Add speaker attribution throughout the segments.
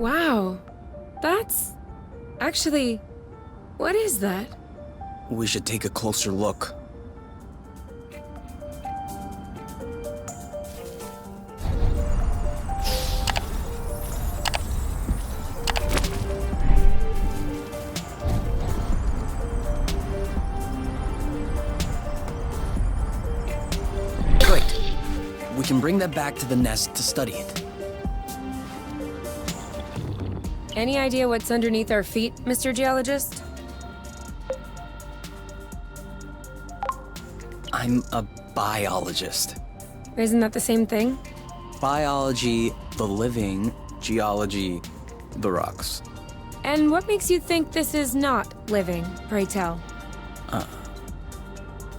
Speaker 1: Wow. That's... Actually, what is that?
Speaker 2: We should take a closer look. Great. We can bring that back to the nest to study it.
Speaker 1: Any idea what's underneath our feet, Mr. Geologist?
Speaker 2: I'm a biologist.
Speaker 1: Isn't that the same thing?
Speaker 2: Biology, the living, geology, the rocks.
Speaker 1: And what makes you think this is not living, pray tell?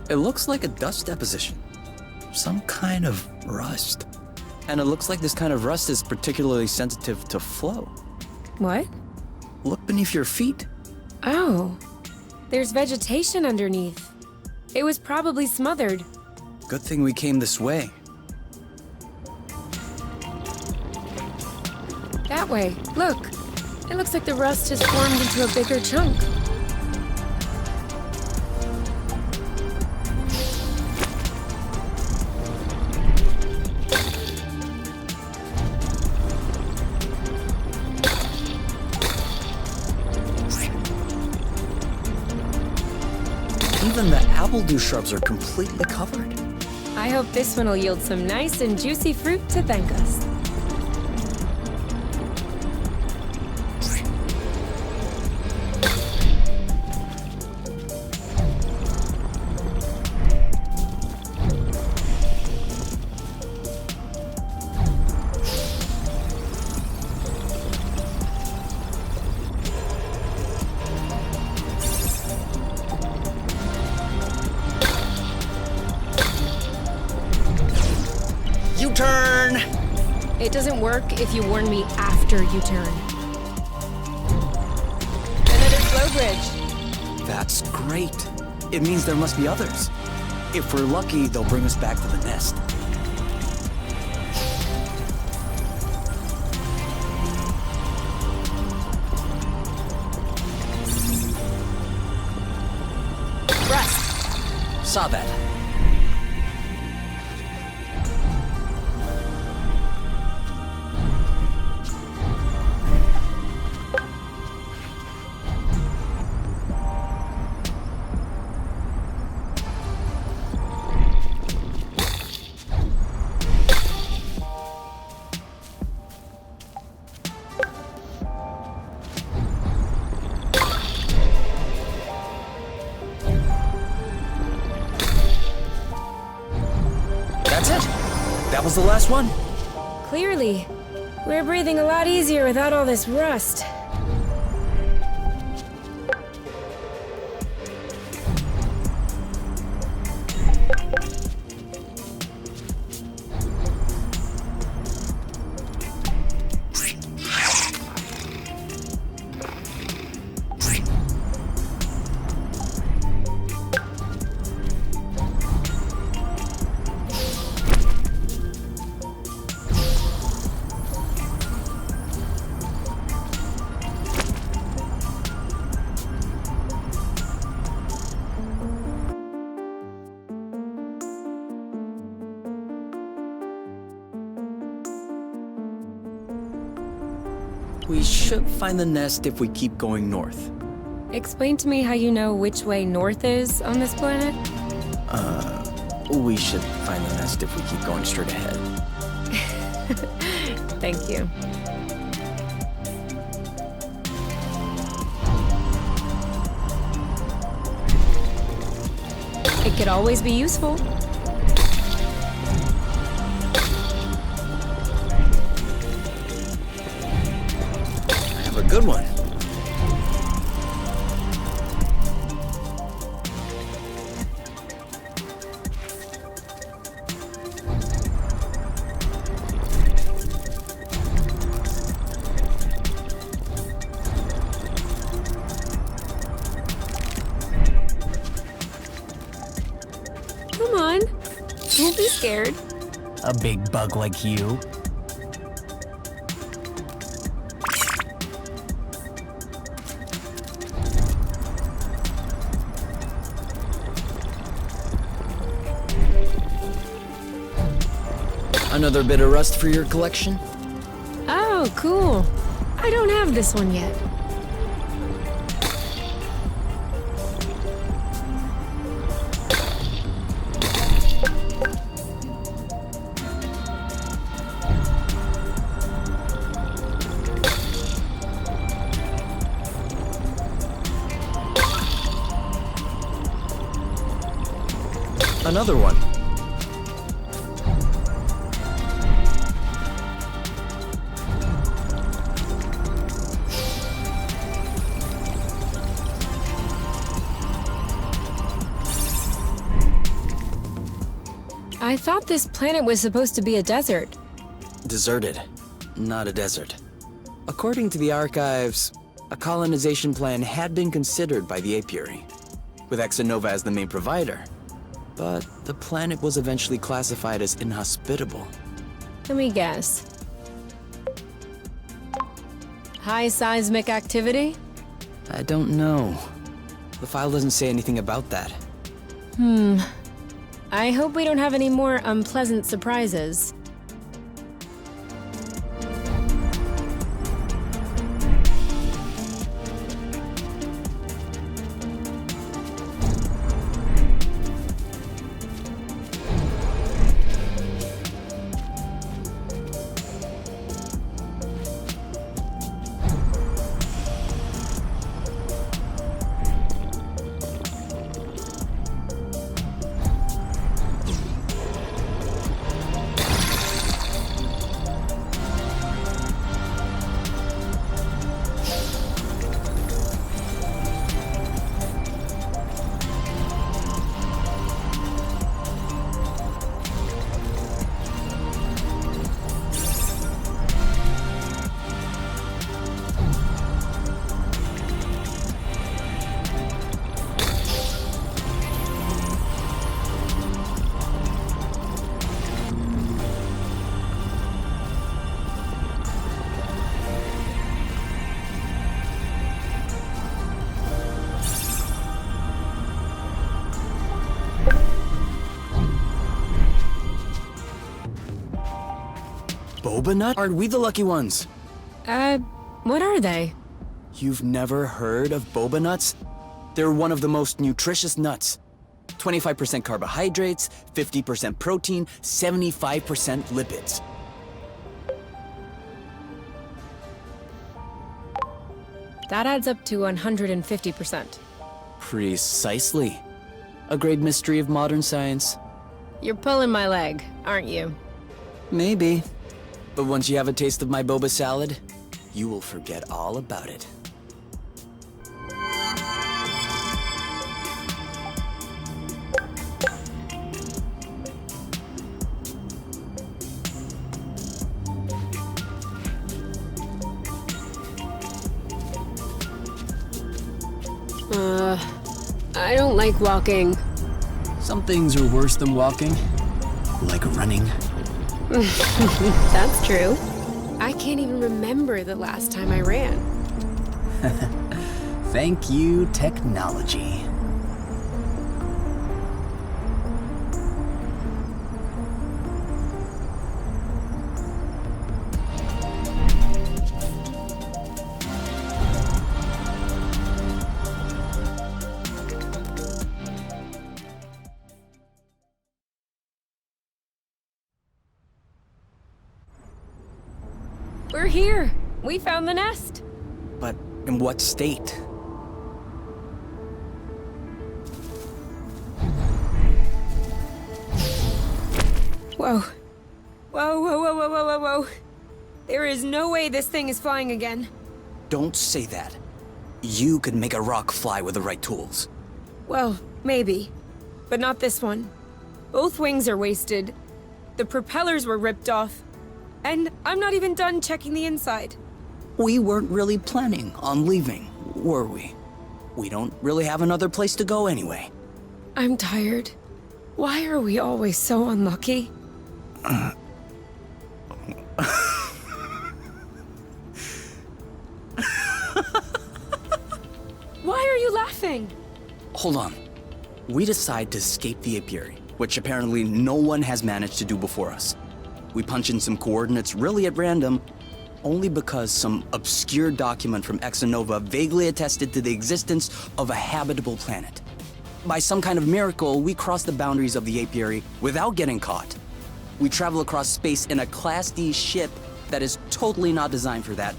Speaker 2: It looks like a dust deposition. Some kind of rust. And it looks like this kind of rust is particularly sensitive to flow.
Speaker 1: What?
Speaker 2: Look beneath your feet.
Speaker 1: Oh. There's vegetation underneath. It was probably smothered.
Speaker 2: Good thing we came this way.
Speaker 1: That way. Look. It looks like the rust has formed into a bigger chunk.
Speaker 2: Even the appledew shrubs are completely covered.
Speaker 1: I hope this one will yield some nice and juicy fruit to thank us.
Speaker 2: U-turn!
Speaker 1: It doesn't work if you warn me after you turn. Another flow bridge.
Speaker 2: That's great. It means there must be others. If we're lucky, they'll bring us back to the nest.
Speaker 1: Rust.
Speaker 2: Saw that. That's it. That was the last one.
Speaker 1: Clearly. We're breathing a lot easier without all this rust.
Speaker 2: We should find the nest if we keep going north.
Speaker 1: Explain to me how you know which way north is on this planet?
Speaker 2: We should find the nest if we keep going straight ahead.
Speaker 1: Thank you. It could always be useful.
Speaker 2: Have a good one.
Speaker 1: Come on. Don't be scared.
Speaker 2: A big bug like you. Another bit of rust for your collection?
Speaker 1: Oh, cool. I don't have this one yet.
Speaker 2: Another one.
Speaker 1: I thought this planet was supposed to be a desert.
Speaker 2: Deserted, not a desert. According to the archives, a colonization plan had been considered by the apiary, with Exonova as the main provider. But the planet was eventually classified as inhospitable.
Speaker 1: Let me guess. High seismic activity?
Speaker 2: I don't know. The file doesn't say anything about that.
Speaker 1: I hope we don't have any more unpleasant surprises.
Speaker 2: Boba nut? Are we the lucky ones?
Speaker 1: What are they?
Speaker 2: You've never heard of boba nuts? They're one of the most nutritious nuts. 25% carbohydrates, 50% protein, 75% lipids.
Speaker 1: That adds up to 150%.
Speaker 2: Precisely. A great mystery of modern science.
Speaker 1: You're pulling my leg, aren't you?
Speaker 2: Maybe. But once you have a taste of my boba salad, you will forget all about it.
Speaker 1: I don't like walking.
Speaker 2: Some things are worse than walking. Like running.
Speaker 1: That's true. I can't even remember the last time I ran.
Speaker 2: Thank you, technology.
Speaker 1: We're here. We found the nest.
Speaker 2: But in what state?
Speaker 1: Whoa. Whoa, whoa, whoa, whoa, whoa, whoa, whoa. There is no way this thing is flying again.
Speaker 2: Don't say that. You could make a rock fly with the right tools.
Speaker 1: Well, maybe. But not this one. Both wings are wasted. The propellers were ripped off. And I'm not even done checking the inside.
Speaker 2: We weren't really planning on leaving, were we? We don't really have another place to go anyway.
Speaker 1: I'm tired. Why are we always so unlucky? Why are you laughing?
Speaker 2: Hold on. We decide to escape the apiary, which apparently no one has managed to do before us. We punch in some coordinates really at random, only because some obscure document from Exonova vaguely attested to the existence of a habitable planet. By some kind of miracle, we cross the boundaries of the apiary without getting caught. We travel across space in a Class D ship that is totally not designed for that.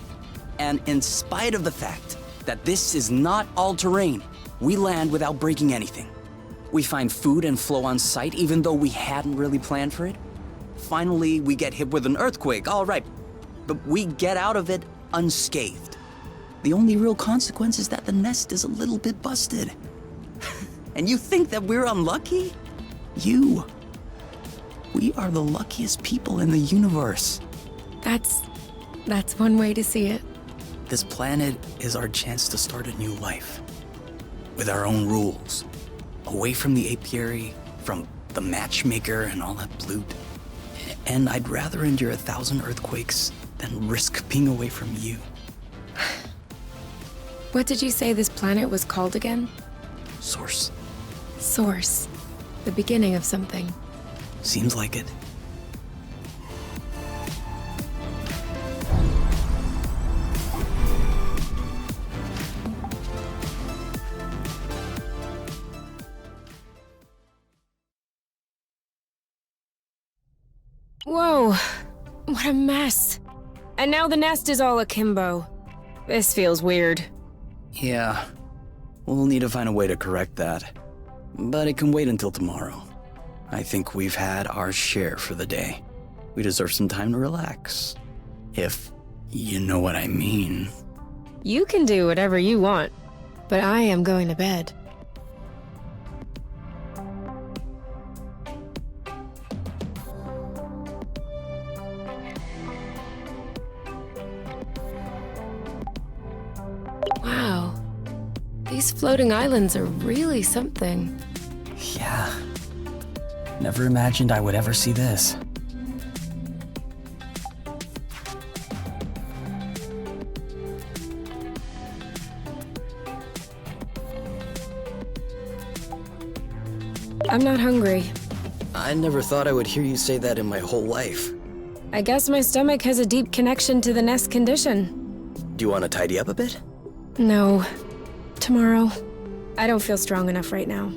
Speaker 2: And in spite of the fact that this is not all-terrain, we land without breaking anything. We find food and flow on site even though we hadn't really planned for it. Finally, we get hit with an earthquake, all right, but we get out of it unscathed. The only real consequence is that the nest is a little bit busted. And you think that we're unlucky? We are the luckiest people in the universe.
Speaker 1: That's one way to see it.
Speaker 2: This planet is our chance to start a new life. With our own rules. Away from the apiary, from the matchmaker and all that loot. And I'd rather endure 1,000 earthquakes than risk being away from you.
Speaker 1: What did you say this planet was called again?
Speaker 2: Source.
Speaker 1: Source. The beginning of something.
Speaker 2: Seems like it.
Speaker 1: Whoa, what a mess. And now the nest is all akimbo. This feels weird.
Speaker 2: Yeah, we'll need to find a way to correct that. But it can wait until tomorrow. I think we've had our share for the day. We deserve some time to relax. If you know what I mean.
Speaker 1: You can do whatever you want, but I am going to bed. Wow, these floating islands are really something.
Speaker 2: Yeah. Never imagined I would ever see this.
Speaker 1: I'm not hungry.
Speaker 2: I never thought I would hear you say that in my whole life.
Speaker 1: I guess my stomach has a deep connection to the nest condition.
Speaker 2: Do you want to tidy up a bit?
Speaker 1: No. Tomorrow. I don't feel strong enough right now.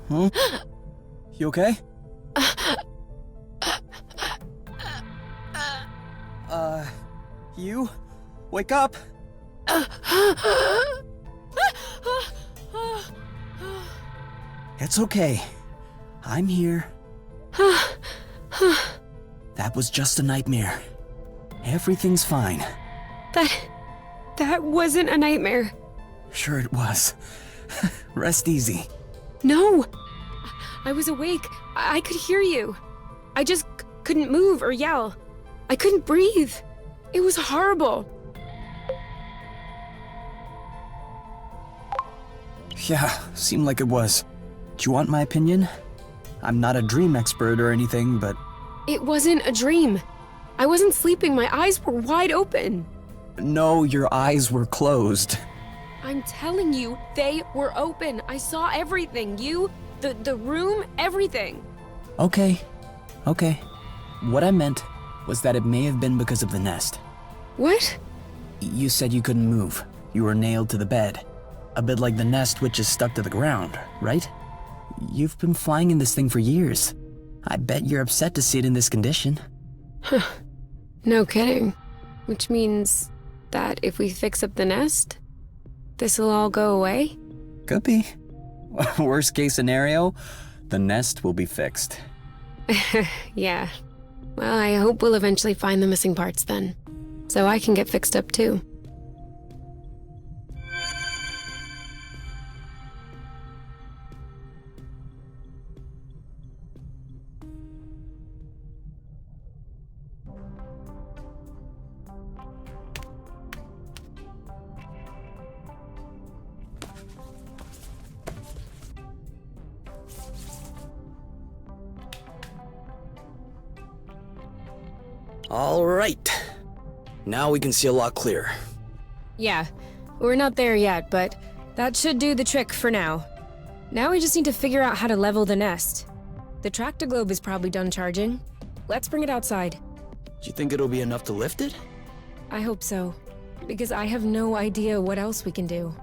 Speaker 2: Huh? You okay? You? Wake up! It's okay. I'm here. That was just a nightmare. Everything's fine.
Speaker 1: That wasn't a nightmare.
Speaker 2: Sure it was. Rest easy.
Speaker 1: No! I was awake. I could hear you. I just couldn't move or yell. I couldn't breathe. It was horrible.
Speaker 2: Yeah, seemed like it was. Do you want my opinion? I'm not a dream expert or anything, but...
Speaker 1: It wasn't a dream. I wasn't sleeping. My eyes were wide open.
Speaker 2: No, your eyes were closed.
Speaker 1: I'm telling you, they were open. I saw everything. You, the room, everything.
Speaker 2: Okay. What I meant was that it may have been because of the nest.
Speaker 1: What?
Speaker 2: You said you couldn't move. You were nailed to the bed. A bit like the nest which is stuck to the ground, right? You've been flying in this thing for years. I bet you're upset to see it in this condition.
Speaker 1: Huh. No kidding. Which means that if we fix up the nest, this'll all go away?
Speaker 2: Could be. Worst case scenario, the nest will be fixed.
Speaker 1: Yeah. Well, I hope we'll eventually find the missing parts then. So I can get fixed up too.
Speaker 2: All right. Now we can see a lot clearer.
Speaker 1: Yeah, we're not there yet, but that should do the trick for now. Now we just need to figure out how to level the nest. The tractoglobe is probably done charging. Let's bring it outside.
Speaker 2: Do you think it'll be enough to lift it?
Speaker 1: I hope so, because I have no idea what else we can do.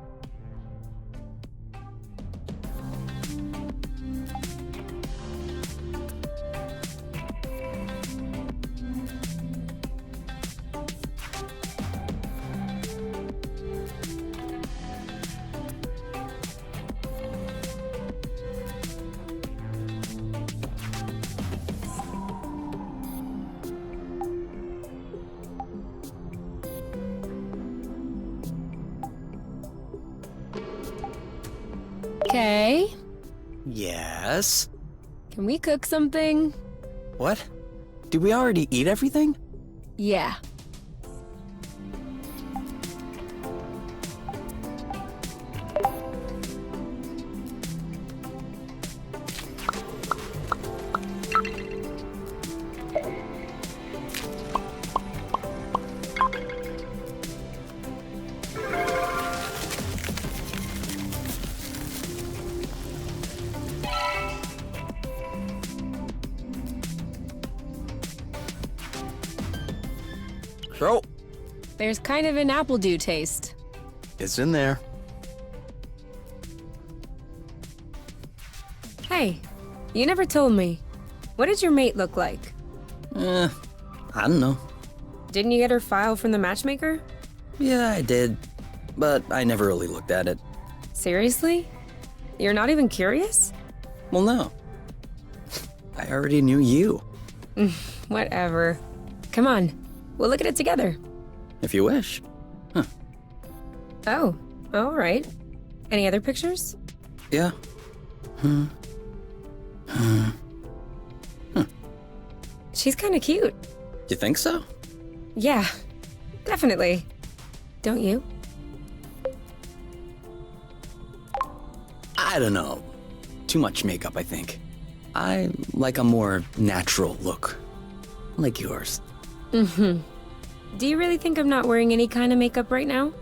Speaker 1: Okay.
Speaker 2: Yes.
Speaker 1: Can we cook something?
Speaker 2: What? Did we already eat everything?
Speaker 1: Yeah.
Speaker 2: So,
Speaker 1: There's kind of an apple dew taste.
Speaker 2: it's in there.
Speaker 1: Hey, you never told me. What did your mate look like?
Speaker 2: I don't know.
Speaker 1: Didn't you get her file from the matchmaker?
Speaker 2: Yeah, I did. But I never really looked at it.
Speaker 1: Seriously? You're not even curious?
Speaker 2: Well, no. I already knew you.
Speaker 1: Whatever. Come on, we'll look at it together.
Speaker 2: If you wish.
Speaker 1: Oh, all right. Any other pictures?
Speaker 2: Yeah.
Speaker 1: She's kind of cute.
Speaker 2: You think so?
Speaker 1: Yeah, definitely. Don't you?
Speaker 2: I don't know. Too much makeup, I think. I like a more natural look. Like yours.
Speaker 1: Mm-hmm. Do you really think I'm not wearing any kind of makeup right now?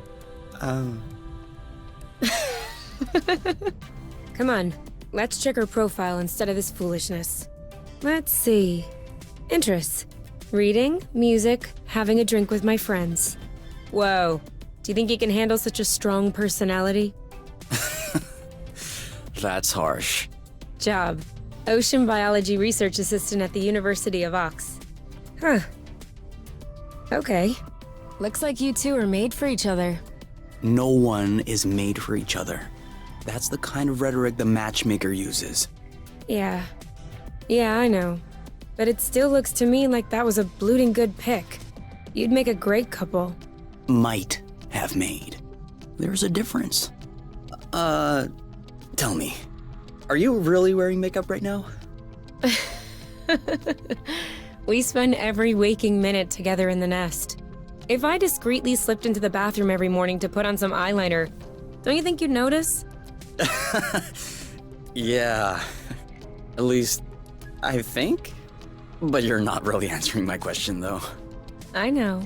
Speaker 1: Come on, let's check her profile instead of this foolishness. Let's see. Interests. Reading, music, having a drink with my friends. Whoa. Do you think you can handle such a strong personality?
Speaker 2: That's harsh.
Speaker 1: Job. Ocean biology research assistant at the University of Ox. Huh. Okay. Looks like you two are made for each other.
Speaker 2: No one is made for each other. That's the kind of rhetoric the matchmaker uses.
Speaker 1: Yeah. Yeah, I know. But it still looks to me like that was a blooting good pick. You'd make a great couple.
Speaker 2: Might have made. There's a difference. Tell me, are you really wearing makeup right now?
Speaker 1: We spend every waking minute together in the nest. If I discreetly slipped into the bathroom every morning to put on some eyeliner, don't you think you'd notice?
Speaker 2: Yeah. At least, I think. But you're not really answering my question, though.
Speaker 1: I know.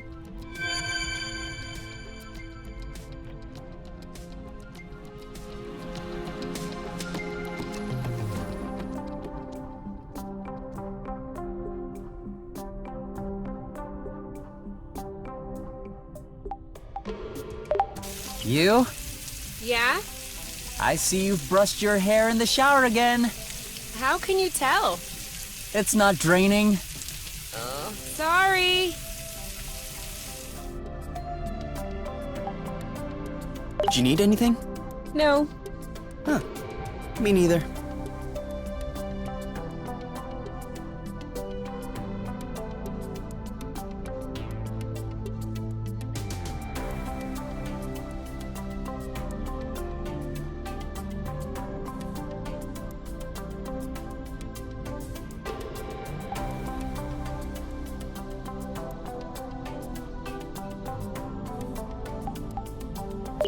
Speaker 3: You?
Speaker 1: Yeah?
Speaker 3: I see you've brushed your hair in the shower again.
Speaker 1: How can you tell?
Speaker 3: It's not draining.
Speaker 1: Sorry.
Speaker 2: Do you need anything?
Speaker 1: No.
Speaker 2: Huh. Me neither.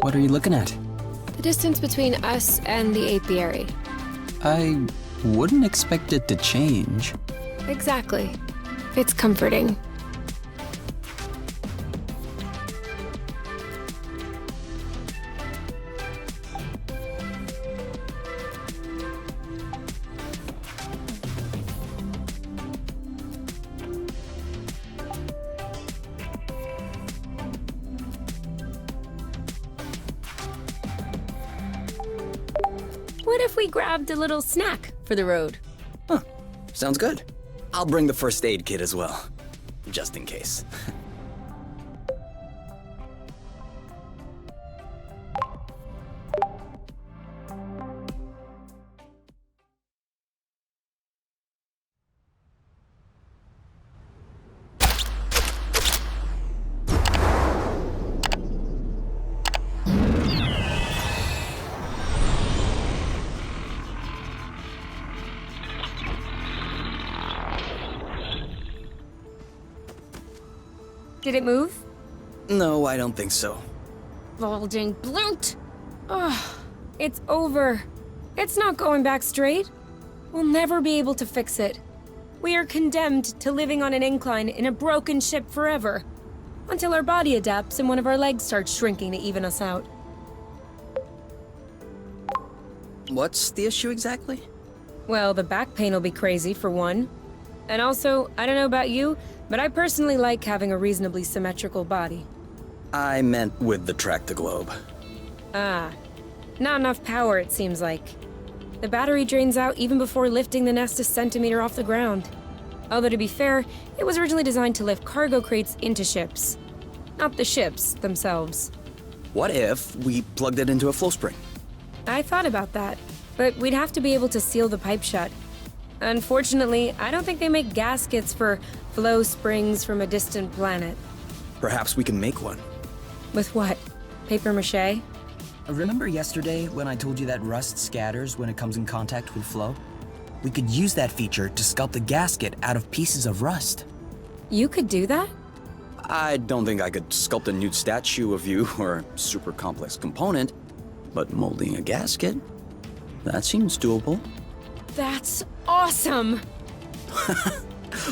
Speaker 3: What are you looking at?
Speaker 1: The distance between us and the apiary.
Speaker 3: I wouldn't expect it to change.
Speaker 1: Exactly. It's comforting. what if we grabbed a little snack for the road?
Speaker 2: Huh. Sounds good. I'll bring the first aid kit as well. Just in case.
Speaker 1: Did it move?
Speaker 2: No, I don't think so.
Speaker 1: Bulging bloat! Ugh, it's over. It's not going back straight. We'll never be able to fix it. We are condemned to living on an incline in a broken ship forever. Until our body adapts and one of our legs starts shrinking to even us out.
Speaker 2: What's the issue exactly?
Speaker 1: Well, the back pain will be crazy, for one. And also, I don't know about you, but I personally like having a reasonably symmetrical body.
Speaker 2: I meant with the track-to-globe.
Speaker 1: Ah, not enough power, it seems like. The battery drains out even before lifting the nest a centimeter off the ground. Although to be fair, it was originally designed to lift cargo crates into ships. Not the ships themselves.
Speaker 2: What if we plugged it into a flow spring?
Speaker 1: I thought about that, but we'd have to be able to seal the pipe shut. Unfortunately, I don't think they make gaskets for flow springs from a distant planet.
Speaker 2: Perhaps we can make one.
Speaker 1: With what? Paper mache?
Speaker 3: Remember yesterday when I told you that rust scatters when it comes in contact with flow? We could use that feature to sculpt a gasket out of pieces of rust.
Speaker 1: You could do that?
Speaker 2: I don't think I could sculpt a nude statue of you or a super complex component, but molding a gasket? That seems doable.
Speaker 1: That's awesome!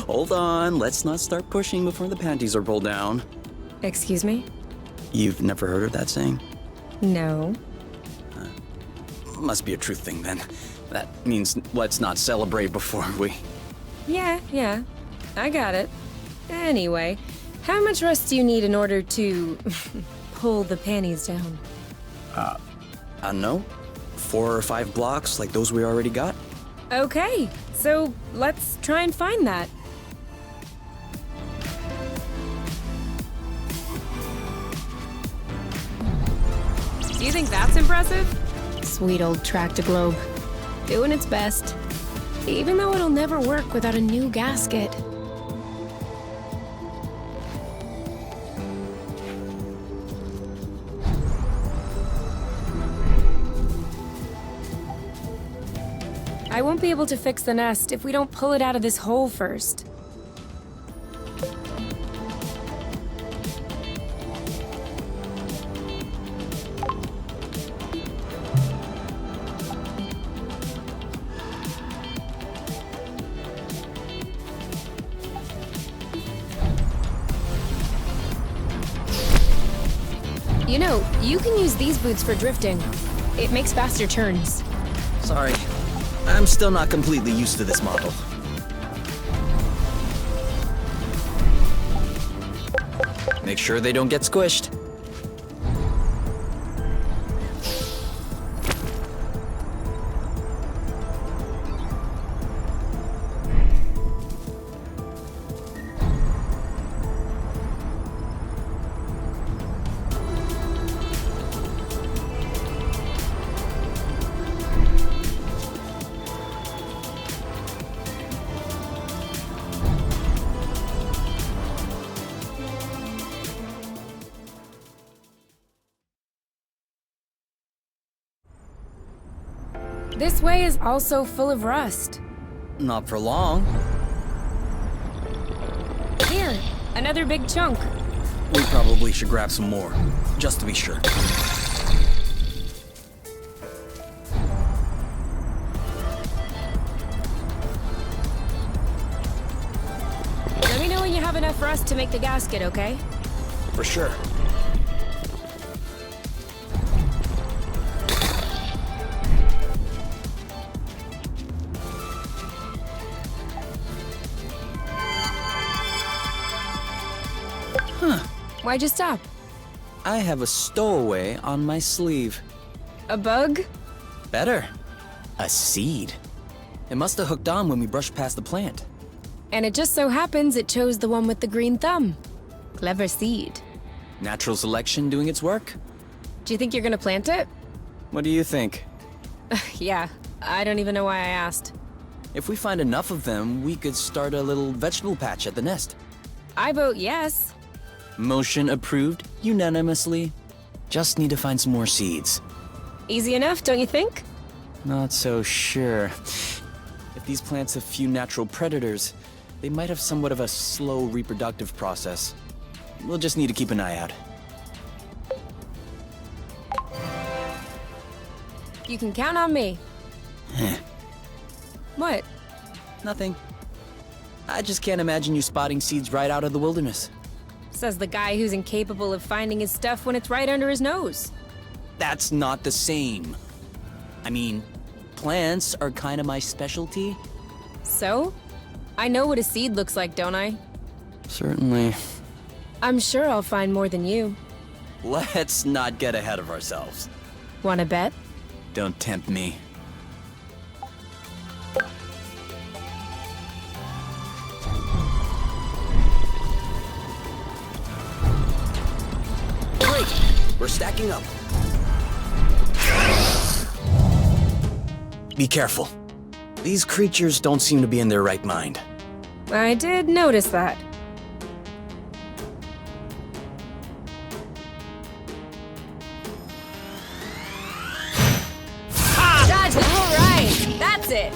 Speaker 2: Hold on, let's not start pushing before the panties are pulled down.
Speaker 1: Excuse me?
Speaker 2: You've never heard of that saying?
Speaker 1: No.
Speaker 2: Must be a truth thing then. That means let's not celebrate before we...
Speaker 1: Yeah. I got it. Anyway, how much rust do you need in order to pull the panties down?
Speaker 2: I don't know. 4 or 5 blocks like those we already got?
Speaker 1: Okay, so let's try and find that. Do you think that's impressive? Sweet old track-to-globe. Doing its best. Even though it'll never work without a new gasket. I won't be able to fix the nest if we don't pull it out of this hole first. You know, you can use these boots for drifting. It makes faster turns.
Speaker 2: Sorry. I'm still not completely used to this model. Make sure they don't get squished.
Speaker 1: This way is also full of rust.
Speaker 2: Not for long.
Speaker 1: Here, another big chunk.
Speaker 2: We probably should grab some more, just to be sure.
Speaker 1: Let me know when you have enough rust to make the gasket, okay?
Speaker 2: For sure.
Speaker 1: Why'd you stop?
Speaker 2: I have a stowaway on my sleeve.
Speaker 1: A bug?
Speaker 2: Better. A seed? It must have hooked on when we brushed past the plant.
Speaker 1: And it just so happens it chose the one with the green thumb. Clever seed.
Speaker 2: Natural selection doing its work?
Speaker 1: Do you think you're gonna plant it?
Speaker 2: What do you think?
Speaker 1: Yeah, I don't even know why I asked.
Speaker 2: If we find enough of them, we could start a little vegetable patch at the nest.
Speaker 1: I vote yes.
Speaker 2: Motion approved unanimously. Just need to find some more seeds.
Speaker 1: Easy enough, don't you think?
Speaker 2: Not so sure. If these plants have few natural predators, they might have somewhat of a slow reproductive process. We'll just need to keep an eye out.
Speaker 1: You can count on me. What?
Speaker 2: Nothing. I just can't imagine you spotting seeds right out of the wilderness.
Speaker 1: Says the guy who's incapable of finding his stuff when it's right under his nose.
Speaker 2: That's not the same. I mean, plants are kind of my specialty.
Speaker 1: So? I know what a seed looks like, don't I?
Speaker 2: Certainly.
Speaker 1: I'm sure I'll find more than you.
Speaker 2: Let's not get ahead of ourselves.
Speaker 1: Wanna bet?
Speaker 2: Don't tempt me. Great! We're stacking up. Be careful. These creatures don't seem to be in their right mind.
Speaker 1: I did notice that. Dodge! All right! That's it!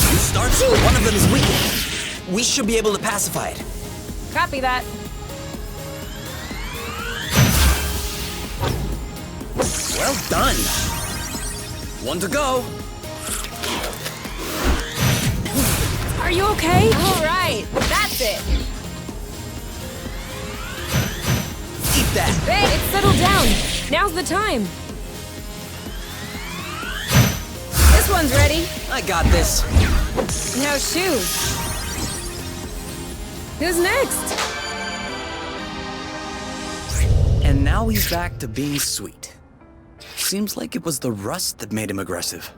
Speaker 2: You start, one of them is weak. We should be able to pacify it.
Speaker 1: Copy that.
Speaker 2: Well done. One to go.
Speaker 1: Are you okay? All right, that's it.
Speaker 2: Eat that.
Speaker 1: Hey, it's settled down. Now's the time. This one's ready.
Speaker 2: I got this.
Speaker 1: Now shoot. Who's next?
Speaker 2: And now he's back to being sweet. Seems like it was the rust that made him aggressive.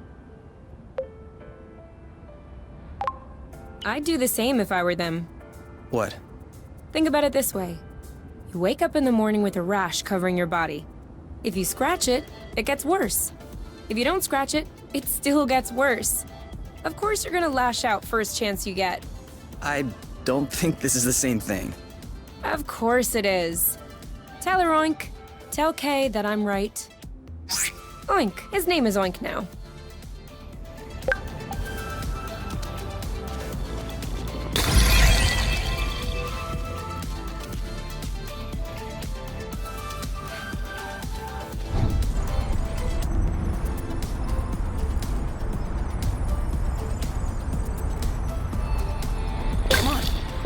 Speaker 1: I'd do the same if I were them.
Speaker 2: What?
Speaker 1: Think about it this way. You wake up in the morning with a rash covering your body. If you scratch it, it gets worse. If you don't scratch it, it still gets worse. Of course you're gonna lash out first chance you get.
Speaker 2: I don't think this is the same thing.
Speaker 1: Of course it is. Tell her Oink. Tell Kay that I'm right. Oink. His name is Oink now.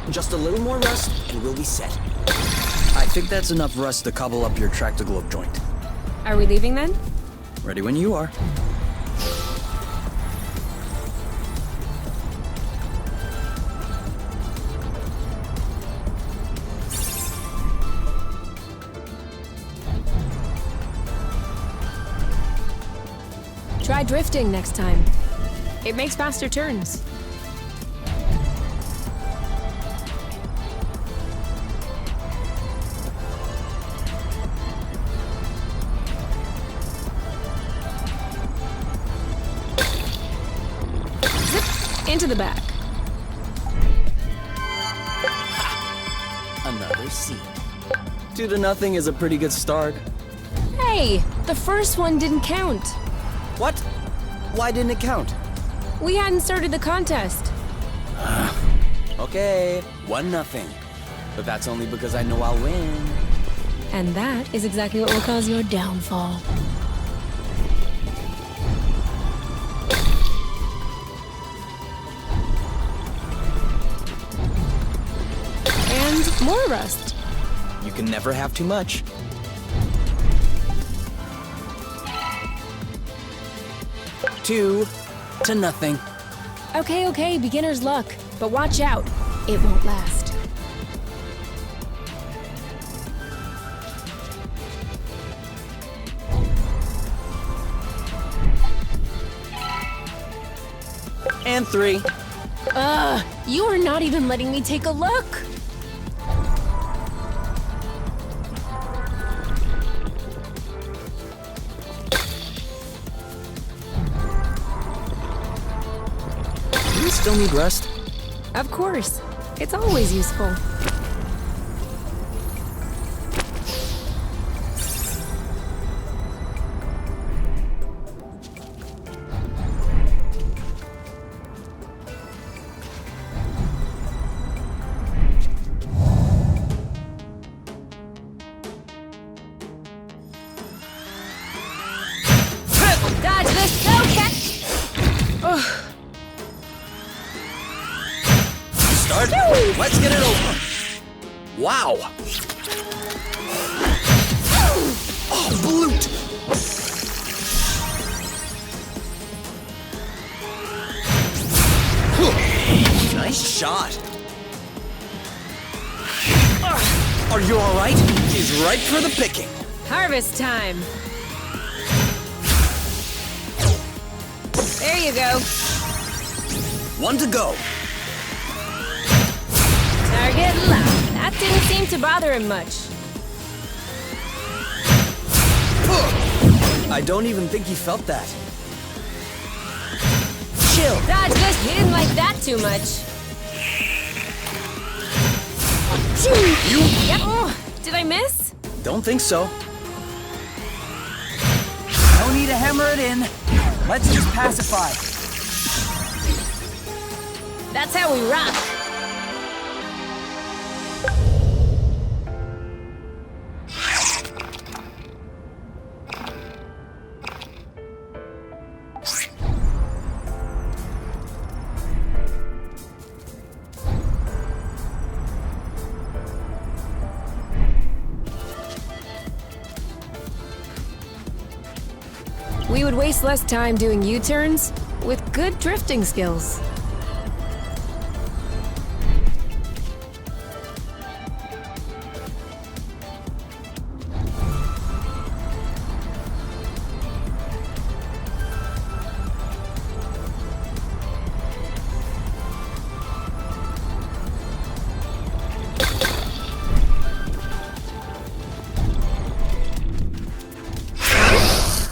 Speaker 2: Just a little more rust, and we'll be set. I think that's enough rust to cobble up your tractor-globe joint.
Speaker 1: Are we leaving then?
Speaker 2: Ready when you are.
Speaker 1: Try drifting next time. It makes faster turns. Into the back.
Speaker 2: Another seed. 2-0 is a pretty good start.
Speaker 1: Hey, the first one didn't count.
Speaker 2: What? Why didn't it count?
Speaker 1: We hadn't started the contest.
Speaker 2: Okay, 1-0. But that's only because I know I'll win.
Speaker 1: And that is exactly what will cause your downfall. And more rust.
Speaker 2: You can never have too much. Two to nothing.
Speaker 1: Okay, beginner's luck. But watch out. It won't last.
Speaker 2: And 3.
Speaker 1: You are not even letting me take a look.
Speaker 2: Do you still need rest?
Speaker 1: Of course. It's always useful. Dodge this! Go, catch!
Speaker 2: Start. Let's get it over. Wow. Oh, bloot. Nice shot. Are you all right? He's ripe for the picking.
Speaker 1: Harvest time! There you go.
Speaker 2: 1 to go.
Speaker 1: Target locked. That didn't seem to bother him much.
Speaker 2: I don't even think he felt that. Chill.
Speaker 1: Dodge this! He didn't like that too much.
Speaker 2: You?
Speaker 1: Yep. Oh, did I miss?
Speaker 2: Don't think so.
Speaker 3: No need to hammer it in. Let's just pacify.
Speaker 1: That's how we rock. We would waste less time doing U-turns with good drifting skills.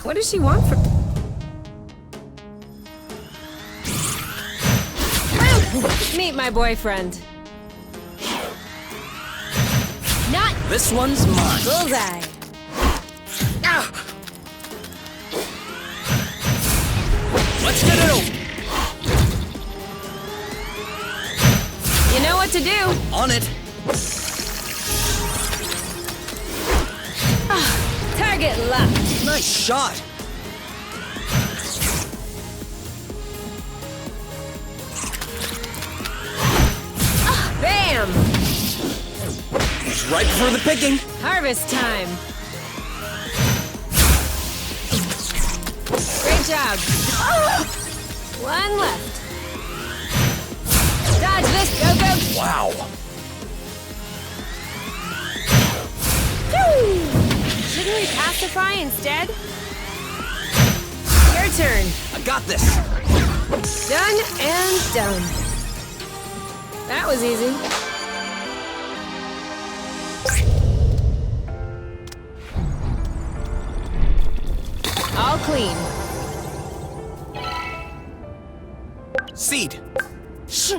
Speaker 1: What does she want from... Meet my boyfriend. Not
Speaker 2: This one's mine.
Speaker 1: bullseye.
Speaker 2: Let's get it over.
Speaker 1: You know what to do.
Speaker 2: On it.
Speaker 1: Target locked.
Speaker 2: Nice shot.
Speaker 1: Bam!
Speaker 2: He's ripe for the picking.
Speaker 1: Harvest time. Great job. One left. Dodge this. Go, go.
Speaker 2: Wow.
Speaker 1: Shouldn't we pacify instead? Your turn.
Speaker 2: I got this.
Speaker 1: Done and done. That was easy. All clean.
Speaker 2: Seed.
Speaker 1: Shh.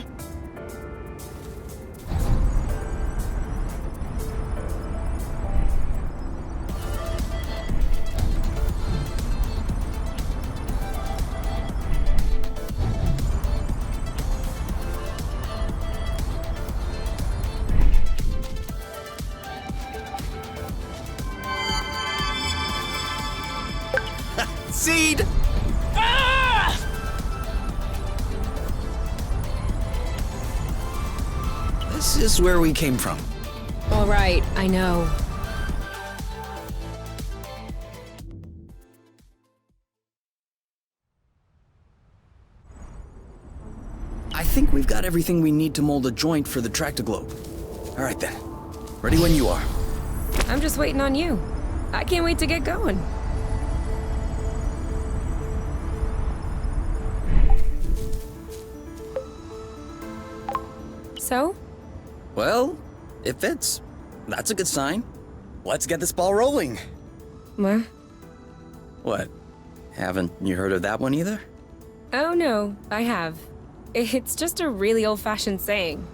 Speaker 2: Seed. This is where we came from.
Speaker 1: All right, I know.
Speaker 2: I think we've got everything we need to mold a joint for the Tractoglobe. All right then. Ready when you are.
Speaker 1: I'm just waiting on you. I can't wait to get going. So?
Speaker 3: Well, it fits. That's a good sign. Let's get this ball rolling.
Speaker 1: What?
Speaker 3: What? Haven't you heard of that one either?
Speaker 1: Oh no, I have. It's just a really old-fashioned saying.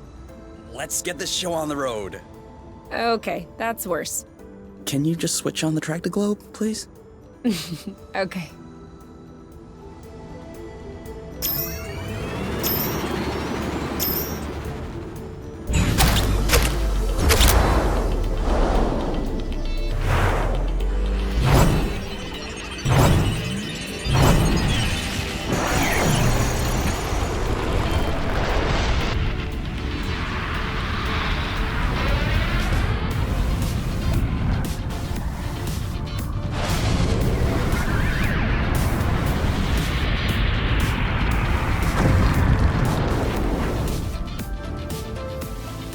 Speaker 3: Let's get this show on the road.
Speaker 1: Okay, that's worse.
Speaker 3: Can you just switch on the track to globe, please?
Speaker 1: Okay.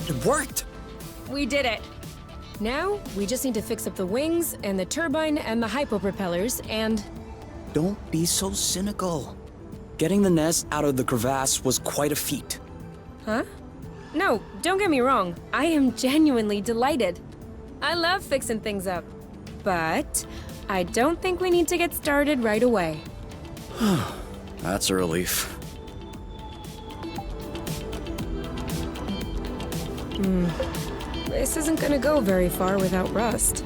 Speaker 3: It worked!
Speaker 1: We did it! Now, we just need to fix up the wings, and the turbine, and the hypo-propellers, and...
Speaker 3: Don't be so cynical. Getting the nest out of the crevasse was quite a feat.
Speaker 1: Huh? No, don't get me wrong. I am genuinely delighted. I love fixing things up. But I don't think we need to get started right away.
Speaker 3: That's a relief.
Speaker 1: This isn't gonna go very far without Rust.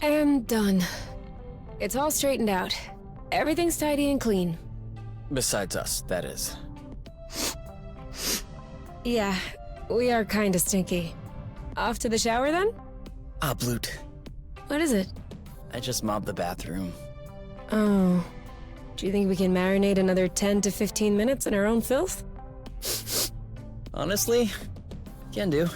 Speaker 1: And done. It's all straightened out. Everything's tidy and clean.
Speaker 3: Besides us, that is.
Speaker 1: Yeah, we are kinda stinky. Off to the shower then?
Speaker 3: Ah, Bloot.
Speaker 1: What is it?
Speaker 3: I just mobbed the bathroom.
Speaker 1: Oh. Do you think we can marinate another 10 to 15 minutes in our own filth?
Speaker 3: Honestly, can do.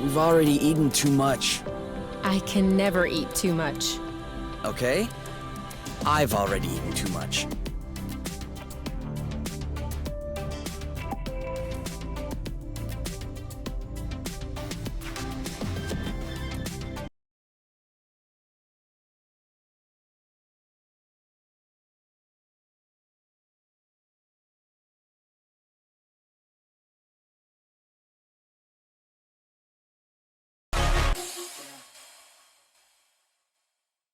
Speaker 2: We've already eaten too much.
Speaker 1: I can never eat too much.
Speaker 2: Okay? I've already eaten too much.